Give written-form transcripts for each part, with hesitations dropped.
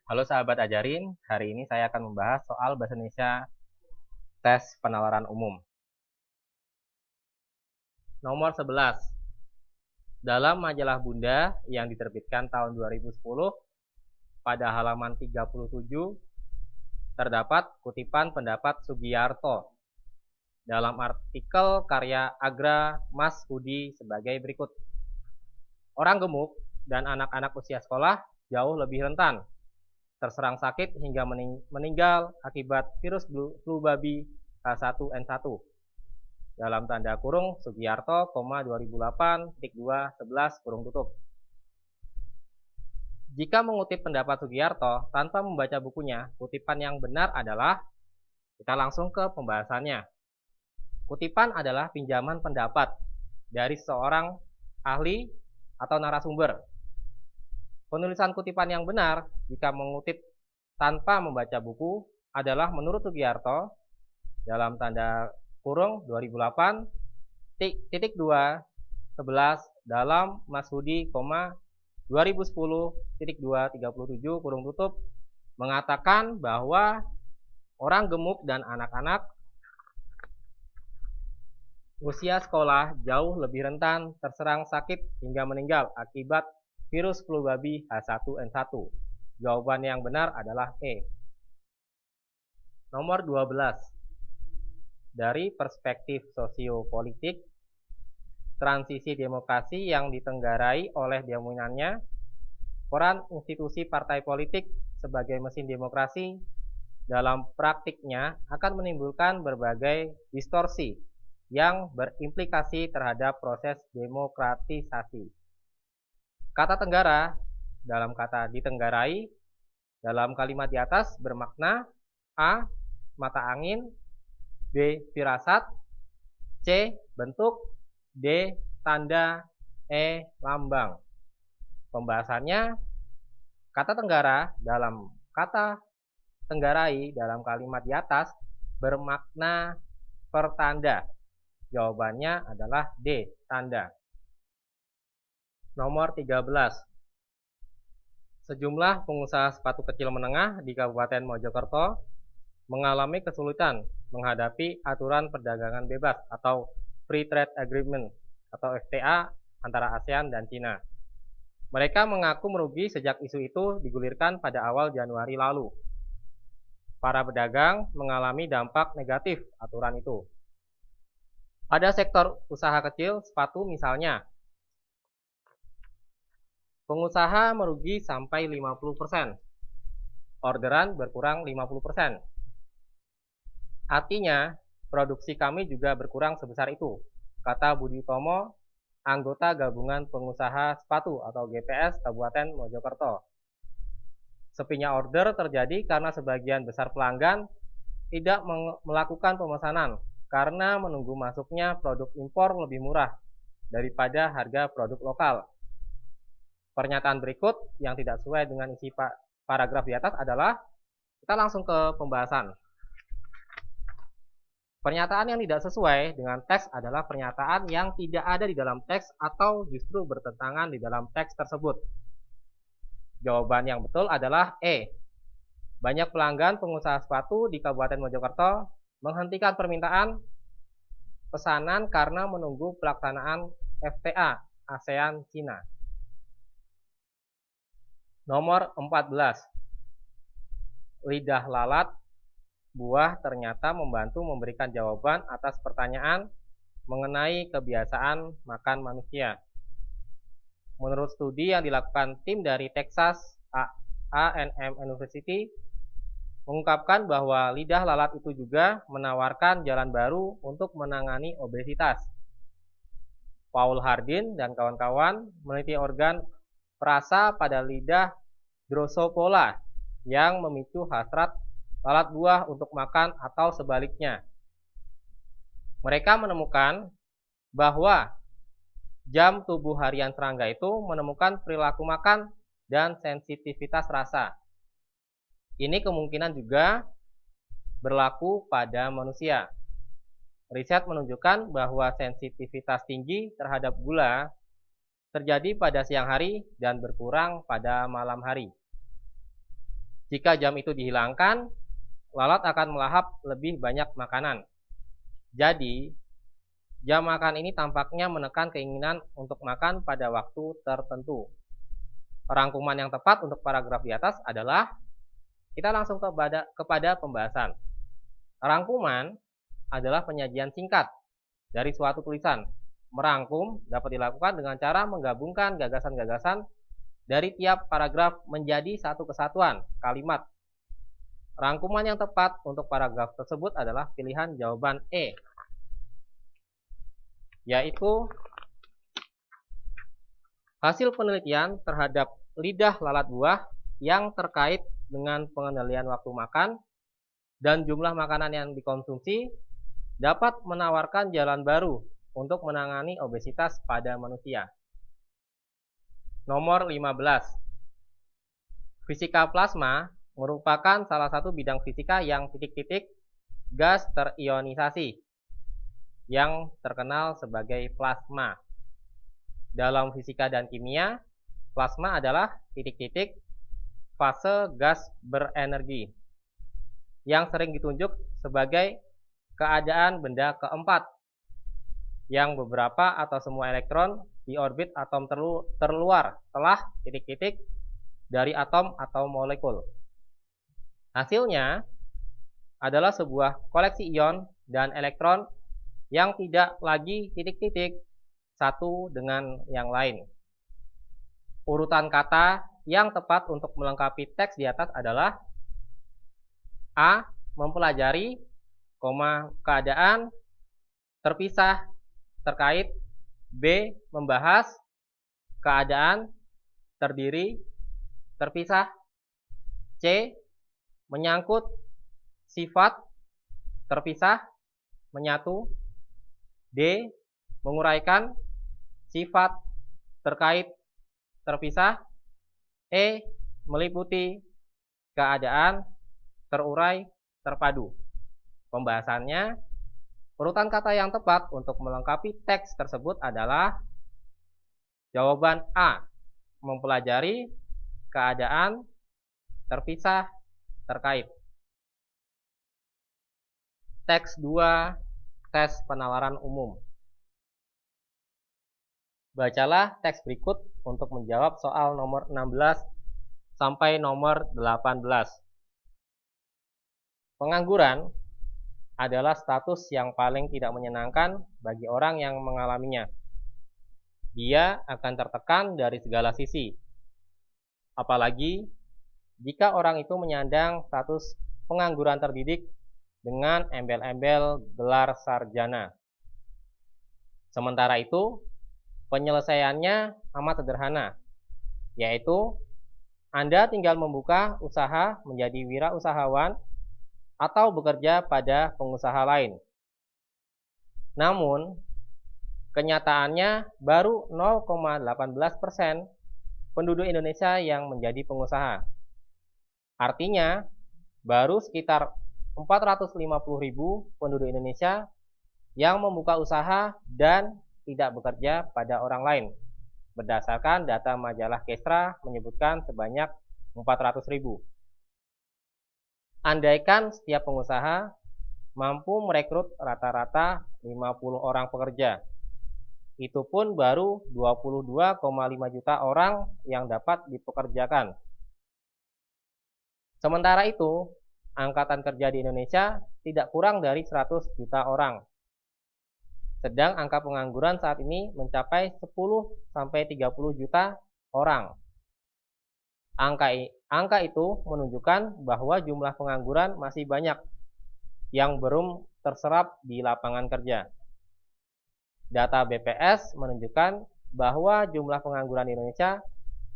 Halo sahabat ajarin, hari ini saya akan membahas soal bahasa Indonesia tes penalaran umum. Nomor 11. Dalam majalah Bunda yang diterbitkan tahun 2010, pada halaman 37 terdapat kutipan pendapat Sugiyarto dalam artikel karya Agra Mas Hudi sebagai berikut. Orang gemuk dan anak-anak usia sekolah jauh lebih rentan terserang sakit hingga meninggal akibat virus flu babi H1N1. Dalam tanda kurung Sugiyarto, 2008.211 kurung tutup. Jika mengutip pendapat Sugiyarto tanpa membaca bukunya, kutipan yang benar adalah, kita langsung ke pembahasannya. Kutipan adalah pinjaman pendapat dari seorang ahli atau narasumber. Penulisan kutipan yang benar jika mengutip tanpa membaca buku adalah menurut Sugiyarto dalam tanda kurung 2008.211 dalam Mas Hudi, 2010.237 kurung tutup mengatakan bahwa orang gemuk dan anak-anak usia sekolah jauh lebih rentan terserang sakit hingga meninggal akibat virus flu babi H1N1. Jawaban yang benar adalah E. Nomor 12. Dari perspektif sosiopolitik, transisi demokrasi yang ditenggarai oleh dominannya peran institusi partai politik sebagai mesin demokrasi dalam praktiknya akan menimbulkan berbagai distorsi yang berimplikasi terhadap proses demokratisasi. Kata tenggara dalam kata ditenggarai dalam kalimat di atas bermakna A. Mata angin, B. Firasat, C. Bentuk, D. Tanda, E. Lambang. Pembahasannya, kata tenggara dalam kata tenggarai dalam kalimat di atas bermakna pertanda. Jawabannya adalah D. Tanda. Nomor 13. Sejumlah pengusaha sepatu kecil menengah di Kabupaten Mojokerto mengalami kesulitan menghadapi aturan perdagangan bebas atau Free Trade Agreement atau FTA antara ASEAN dan Cina. Mereka mengaku merugi sejak isu itu digulirkan pada awal Januari lalu. Para pedagang mengalami dampak negatif aturan itu. Pada sektor usaha kecil sepatu misalnya, pengusaha merugi sampai 50%. Orderan berkurang 50%. Artinya, produksi kami juga berkurang sebesar itu, kata Budi Utomo, anggota Gabungan Pengusaha Sepatu atau GPS Kabupaten Mojokerto. Sepinya order terjadi karena sebagian besar pelanggan tidak melakukan pemesanan karena menunggu masuknya produk impor lebih murah daripada harga produk lokal. Pernyataan berikut yang tidak sesuai dengan isi paragraf di atas adalah, kita langsung ke pembahasan. Pernyataan yang tidak sesuai dengan teks adalah pernyataan yang tidak ada di dalam teks atau justru bertentangan di dalam teks tersebut. Jawaban yang betul adalah E. Banyak pelanggan pengusaha sepatu di Kabupaten Mojokerto menghentikan permintaan pesanan karena menunggu pelaksanaan FTA ASEAN Cina. Nomor 14. Lidah lalat buah ternyata membantu memberikan jawaban atas pertanyaan mengenai kebiasaan makan manusia. Menurut studi yang dilakukan tim dari Texas A&M University, mengungkapkan bahwa lidah lalat itu juga menawarkan jalan baru untuk menangani obesitas. Paul Hardin dan kawan-kawan meneliti organ perasa pada lidah Drosophila yang memicu hasrat lalat buah untuk makan atau sebaliknya. Mereka menemukan bahwa jam tubuh harian serangga itu menemukan perilaku makan dan sensitivitas rasa. Ini kemungkinan juga berlaku pada manusia. Riset menunjukkan bahwa sensitivitas tinggi terhadap gula terjadi pada siang hari dan berkurang pada malam hari. Jika jam itu dihilangkan, lalat akan melahap lebih banyak makanan. Jadi, jam makan ini tampaknya menekan keinginan untuk makan pada waktu tertentu. Rangkuman yang tepat untuk paragraf di atas adalah, kita langsung kepada pembahasan. Rangkuman adalah penyajian singkat dari suatu tulisan. Merangkum dapat dilakukan dengan cara menggabungkan gagasan-gagasan dari tiap paragraf menjadi satu kesatuan kalimat. Rangkuman yang tepat untuk paragraf tersebut adalah pilihan jawaban E, yaitu hasil penelitian terhadap lidah lalat buah yang terkait dengan pengendalian waktu makan dan jumlah makanan yang dikonsumsi dapat menawarkan jalan baru untuk menangani obesitas pada manusia. Nomor 15. Fisika plasma merupakan salah satu bidang fisika yang titik-titik gas terionisasi yang terkenal sebagai plasma. Dalam fisika dan kimia, plasma adalah titik-titik fase gas berenergi yang sering ditunjuk sebagai keadaan benda keempat yang beberapa atau semua elektron di orbit atom terluar setelah titik-titik dari atom atau molekul. Hasilnya adalah sebuah koleksi ion dan elektron yang tidak lagi titik-titik satu dengan yang lain. Urutan kata yang tepat untuk melengkapi teks di atas adalah A. Mempelajari, keadaan terpisah terkait. B. Membahas, keadaan terdiri terpisah. C. Menyangkut, sifat terpisah menyatu. D. Menguraikan, sifat terkait terpisah. E. Meliputi, keadaan terurai terpadu. Pembahasannya, urutan kata yang tepat untuk melengkapi teks tersebut adalah jawaban A. Mempelajari, keadaan terpisah terkait. Teks 2, tes penawaran umum. Bacalah teks berikut untuk menjawab soal nomor 16 sampai nomor 18. Pengangguran adalah status yang paling tidak menyenangkan bagi orang yang mengalaminya. Dia akan tertekan dari segala sisi. Apalagi jika orang itu menyandang status pengangguran terdidik dengan embel-embel gelar sarjana. Sementara itu, penyelesaiannya amat sederhana, yaitu Anda tinggal membuka usaha menjadi wirausahawan atau bekerja pada pengusaha lain. Namun, kenyataannya baru 0,18% penduduk Indonesia yang menjadi pengusaha. Artinya, baru sekitar 450.000 penduduk Indonesia yang membuka usaha dan tidak bekerja pada orang lain. Berdasarkan data majalah Kestra menyebutkan sebanyak 400.000. Andaikan setiap pengusaha mampu merekrut rata-rata 50 orang pekerja, itu pun baru 22,5 juta orang yang dapat dipekerjakan. Sementara itu, angkatan kerja di Indonesia tidak kurang dari 100 juta orang. Sedang angka pengangguran saat ini mencapai 10-30 juta orang. Angka itu menunjukkan bahwa jumlah pengangguran masih banyak yang belum terserap di lapangan kerja. Data BPS menunjukkan bahwa jumlah pengangguran di Indonesia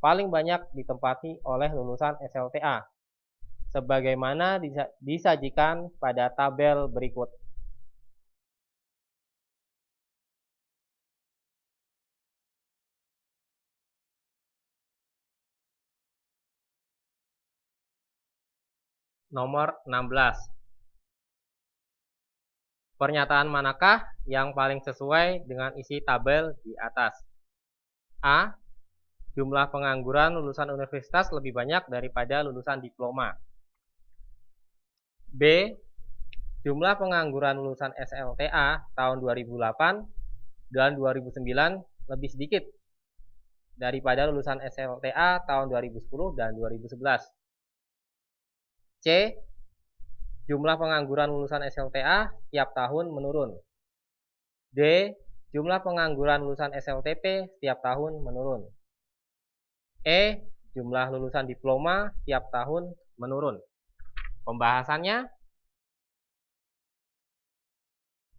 paling banyak ditempati oleh lulusan SLTA, sebagaimana disajikan pada tabel berikut. Nomor 16. Pernyataan manakah yang paling sesuai dengan isi tabel di atas? A. jumlah pengangguran lulusan universitas lebih banyak daripada lulusan diploma. B. Jumlah pengangguran lulusan SLTA tahun 2008 dan 2009 lebih sedikit daripada lulusan SLTA tahun 2010 dan 2011. C. Jumlah pengangguran lulusan SLTA tiap tahun menurun. D. Jumlah pengangguran lulusan SLTP setiap tahun menurun. E. Jumlah lulusan diploma tiap tahun menurun. Pembahasannya,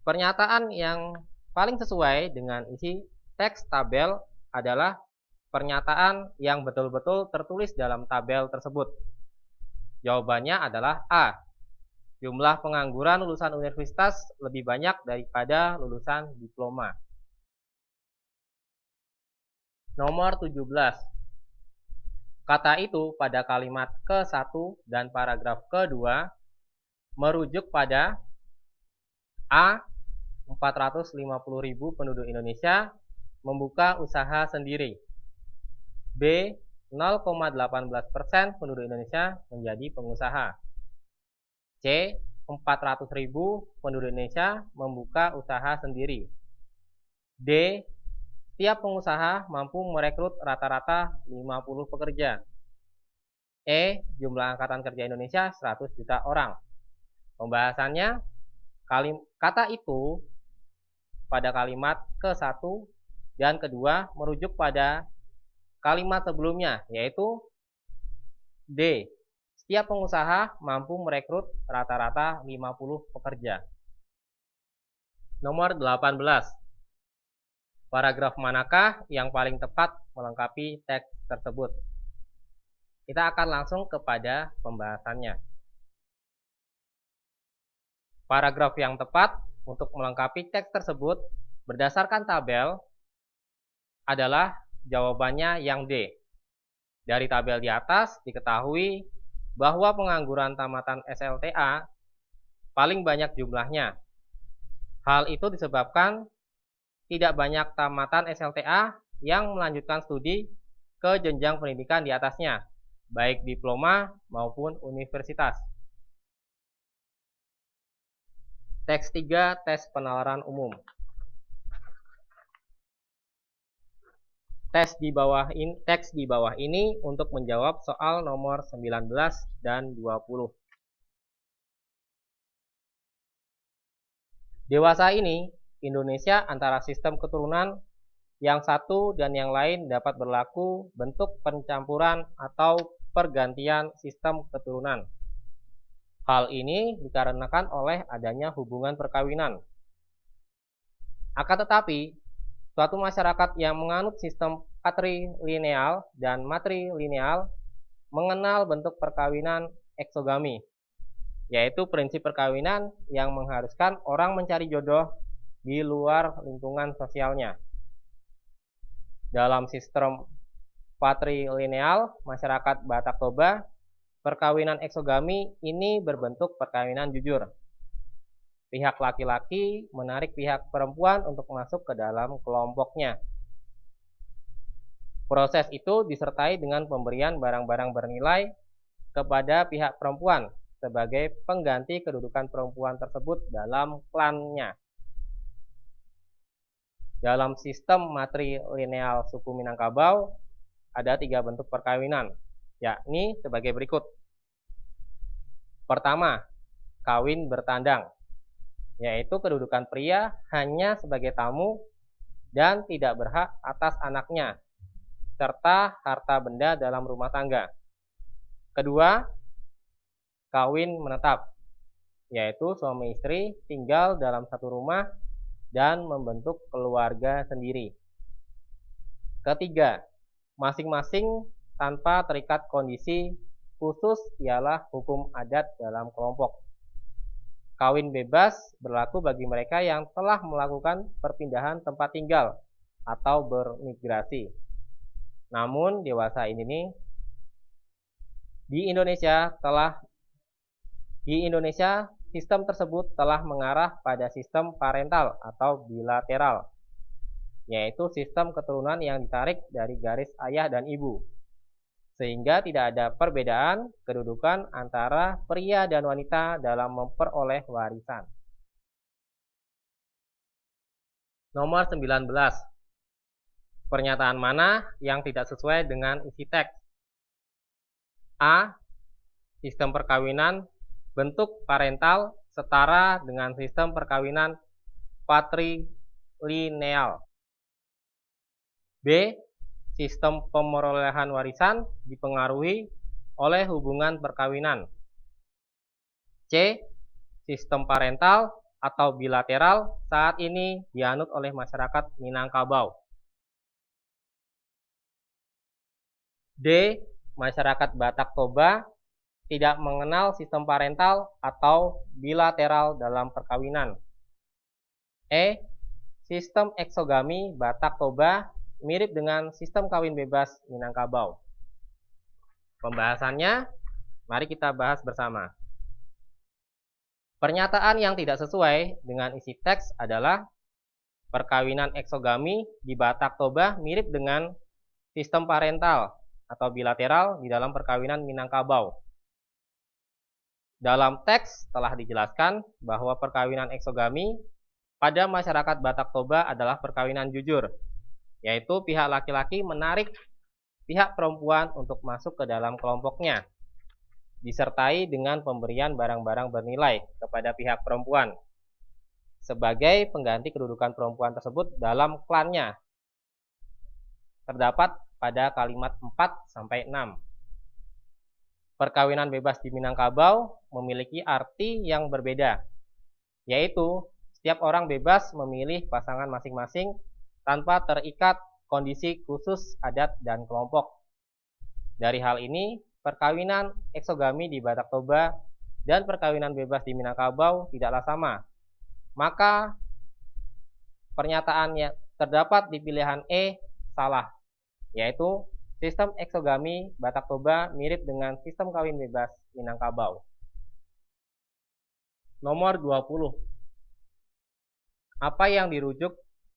pernyataan yang paling sesuai dengan isi teks tabel adalah pernyataan yang betul-betul tertulis dalam tabel tersebut. Jawabannya adalah A. Jumlah pengangguran lulusan universitas lebih banyak daripada lulusan diploma. Nomor 17. Kata itu pada kalimat ke-1 dan paragraf ke-2 merujuk pada A. 450.000 penduduk Indonesia membuka usaha sendiri. B. 0,18% penduduk Indonesia menjadi pengusaha. C. 400.000 penduduk Indonesia membuka usaha sendiri. D. Setiap pengusaha mampu merekrut rata-rata 50 pekerja. E. Jumlah angkatan kerja Indonesia 100 juta orang. Pembahasannya, kata itu pada kalimat ke-1 dan kedua merujuk pada kalimat sebelumnya, yaitu D. Setiap pengusaha mampu merekrut rata-rata 50 pekerja. Nomor 18. Paragraf manakah yang paling tepat melengkapi teks tersebut? Kita akan langsung kepada pembahasannya. Paragraf yang tepat untuk melengkapi teks tersebut berdasarkan tabel adalah jawabannya yang D. Dari tabel di atas diketahui bahwa pengangguran tamatan SLTA paling banyak jumlahnya. Hal itu disebabkan tidak banyak tamatan SLTA yang melanjutkan studi ke jenjang pendidikan di atasnya, baik diploma maupun universitas. Teks 3, tes penalaran umum. Teks di bawah ini untuk menjawab soal nomor 19 dan 20. Dewasa ini, Indonesia antara sistem keturunan yang satu dan yang lain dapat berlaku bentuk pencampuran atau pergantian sistem keturunan. Hal ini dikarenakan oleh adanya hubungan perkawinan. Akan tetapi, suatu masyarakat yang menganut sistem patrilineal dan matrilineal mengenal bentuk perkawinan eksogami, yaitu prinsip perkawinan yang mengharuskan orang mencari jodoh di luar lingkungan sosialnya. Dalam sistem patrilineal masyarakat Batak Toba, perkawinan eksogami ini berbentuk perkawinan jujur. Pihak laki-laki menarik pihak perempuan untuk masuk ke dalam kelompoknya. Proses itu disertai dengan pemberian barang-barang bernilai kepada pihak perempuan sebagai pengganti kedudukan perempuan tersebut dalam klannya. Dalam sistem matrilineal suku Minangkabau ada 3 bentuk perkawinan, yakni sebagai berikut. Pertama, kawin bertandang, yaitu kedudukan pria hanya sebagai tamu dan tidak berhak atas anaknya, serta harta benda dalam rumah tangga. Kedua, kawin menetap, yaitu suami istri tinggal dalam satu rumah dan membentuk keluarga sendiri. Ketiga, masing-masing tanpa terikat kondisi khusus ialah hukum adat dalam kelompok. Kawin bebas berlaku bagi mereka yang telah melakukan perpindahan tempat tinggal atau bermigrasi. Namun dewasa ini di Indonesia sistem tersebut telah mengarah pada sistem parental atau bilateral. yaitu sistem keturunan yang ditarik dari garis ayah dan ibu, sehingga tidak ada perbedaan kedudukan antara pria dan wanita dalam memperoleh warisan. Nomor 19. Pernyataan mana yang tidak sesuai dengan isi teks? A. Sistem perkawinan bentuk parental setara dengan sistem perkawinan patrilineal. B. Sistem pemerolehan warisan dipengaruhi oleh hubungan perkawinan. C. Sistem parental atau bilateral saat ini dianut oleh masyarakat Minangkabau. D. Masyarakat Batak Toba tidak mengenal sistem parental atau bilateral dalam perkawinan. E. Sistem eksogami Batak Toba mirip dengan sistem kawin bebas Minangkabau. Pembahasannya, mari kita bahas bersama. Pernyataan yang tidak sesuai dengan isi teks adalah perkawinan eksogami di Batak Toba mirip dengan sistem parental atau bilateral di dalam perkawinan Minangkabau. Dalam teks telah dijelaskan bahwa perkawinan eksogami pada masyarakat Batak Toba adalah perkawinan jujur, yaitu pihak laki-laki menarik pihak perempuan untuk masuk ke dalam kelompoknya, disertai dengan pemberian barang-barang bernilai kepada pihak perempuan sebagai pengganti kedudukan perempuan tersebut dalam klannya. Terdapat pada kalimat 4-6. Perkawinan bebas di Minangkabau memiliki arti yang berbeda, yaitu setiap orang bebas memilih pasangan masing-masing tanpa terikat kondisi khusus adat dan kelompok. Dari hal ini, perkawinan eksogami di Batak Toba dan perkawinan bebas di Minangkabau tidaklah sama. Maka pernyataan yang terdapat di pilihan E salah, yaitu sistem eksogami Batak Toba mirip dengan sistem kawin bebas Minangkabau. Nomor 20. Apa yang dirujuk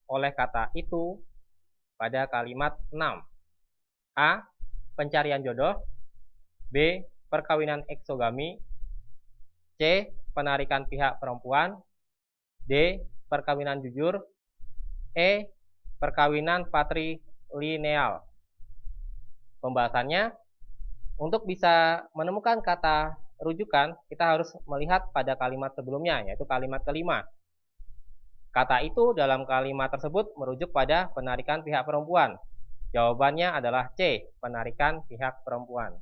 oleh kata itu pada kalimat 6? A. Pencarian jodoh. B. Perkawinan eksogami. C. Penarikan pihak perempuan. D. Perkawinan jujur. E. Perkawinan patrilineal. Pembahasannya, untuk bisa menemukan kata rujukan, kita harus melihat pada kalimat sebelumnya, yaitu kalimat kelima. Kata itu dalam kalimat tersebut merujuk pada penarikan pihak perempuan. Jawabannya adalah C, penarikan pihak perempuan.